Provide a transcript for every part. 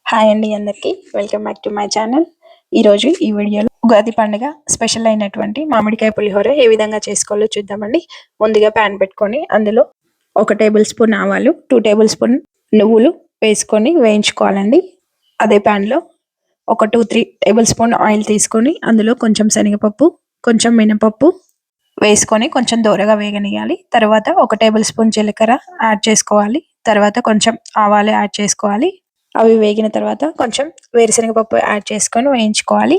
Hi అండి అందరికీ welcome back to my channel. ఈరోజు ఈ వీడియోలో ఉగాది పండుగ స్పెషల్ అయినటువంటి మామిడికాయ పులిహోర ఏ విధంగా చేసుకోవాలో చూద్దామండి. ముందుగా ప్యాన్ పెట్టుకొని అందులో 1 టేబుల్ స్పూన్ ఆవాలు, 2 టేబుల్ స్పూన్ నువ్వులు వేసుకొని వేయించుకోవాలండి. అదే ప్యాన్లో ఒక 2-3 టేబుల్ స్పూన్ ఆయిల్ తీసుకొని అందులో కొంచెం శనగపప్పు, కొంచెం మినపప్పు వేసుకొని కొంచెం దూరగా వేగనియాలి. తర్వాత 1 టేబుల్ స్పూన్ జీలకర్ర యాడ్ చేసుకోవాలి. తర్వాత కొంచెం ఆవాలు యాడ్ చేసుకోవాలి. అవి వేగిన తర్వాత కొంచెం వేరుశనగపప్పు యాడ్ చేసుకొని వేయించుకోవాలి.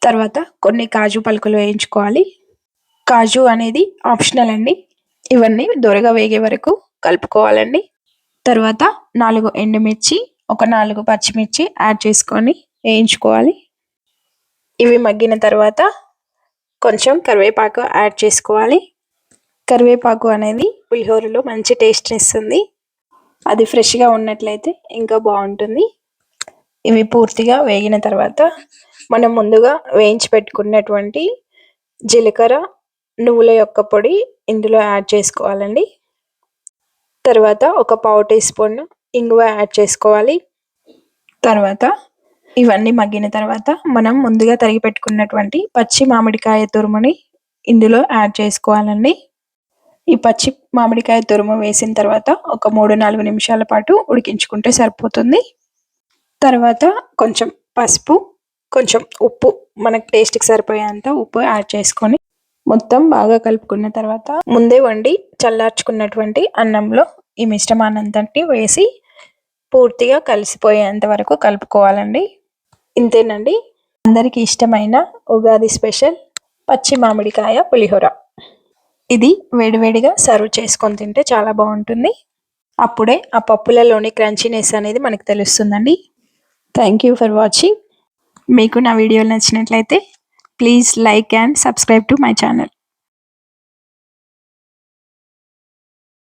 తర్వాత కొన్ని కాజు పలుకులు వేయించుకోవాలి. కాజు అనేది ఆప్షనల్ అండి. ఇవన్నీ దూరగా వేగే వరకు కలుపుకోవాలండి. తర్వాత 4 ఎండుమిర్చి, ఒక 4 పచ్చిమిర్చి యాడ్ చేసుకొని వేయించుకోవాలి. ఇవి మగ్గిన తర్వాత కొంచెం కరివేపాకు యాడ్ చేసుకోవాలి. కరివేపాకు అనేది పులిహోరలో మంచి టేస్ట్ ఇస్తుంది. అది ఫ్రెష్గా ఉన్నట్లయితే ఇంకా బాగుంటుంది. ఇవి పూర్తిగా వేగిన తర్వాత మనం ముందుగా వేయించి పెట్టుకున్నటువంటి జీలకర్ర, నువ్వుల యొక్క పొడి ఇందులో యాడ్ చేసుకోవాలండి. తర్వాత ఒక 1/4 టీ స్పూన్ ఇంగువ యాడ్ చేసుకోవాలి. తర్వాత ఇవన్నీ మగ్గిన తర్వాత మనం ముందుగా తరిగి పెట్టుకున్నటువంటి పచ్చి మామిడికాయ తురుముని ఇందులో యాడ్ చేసుకోవాలండి. ఈ పచ్చి మామిడికాయ తురుము వేసిన తర్వాత ఒక 3-4 నిమిషాల పాటు ఉడికించుకుంటే సరిపోతుంది. తర్వాత కొంచెం పసుపు, కొంచెం ఉప్పు, మనకు టేస్ట్కి సరిపోయేంత ఉప్పు యాడ్ చేసుకొని మొత్తం బాగా కలుపుకున్న తర్వాత ముందే వండి చల్లార్చుకున్నటువంటి అన్నంలో ఈ మిశ్రమాన్నంతటి వేసి పూర్తిగా కలిసిపోయేంత వరకు కలుపుకోవాలండి. ఇంతేనండి, అందరికీ ఇష్టమైన ఉగాది స్పెషల్ పచ్చి మామిడికాయ పులిహోర. ఇది వేడివేడిగా సర్వ్ చేసుకొని తింటే చాలా బాగుంటుంది. అప్పుడే ఆ పప్పులలోని క్రంచీనెస్ అనేది మనకు తెలుస్తుందండి. Thank you for watching. మీకు నా వీడియోలు నచ్చినట్లయితే please like and subscribe to my channel.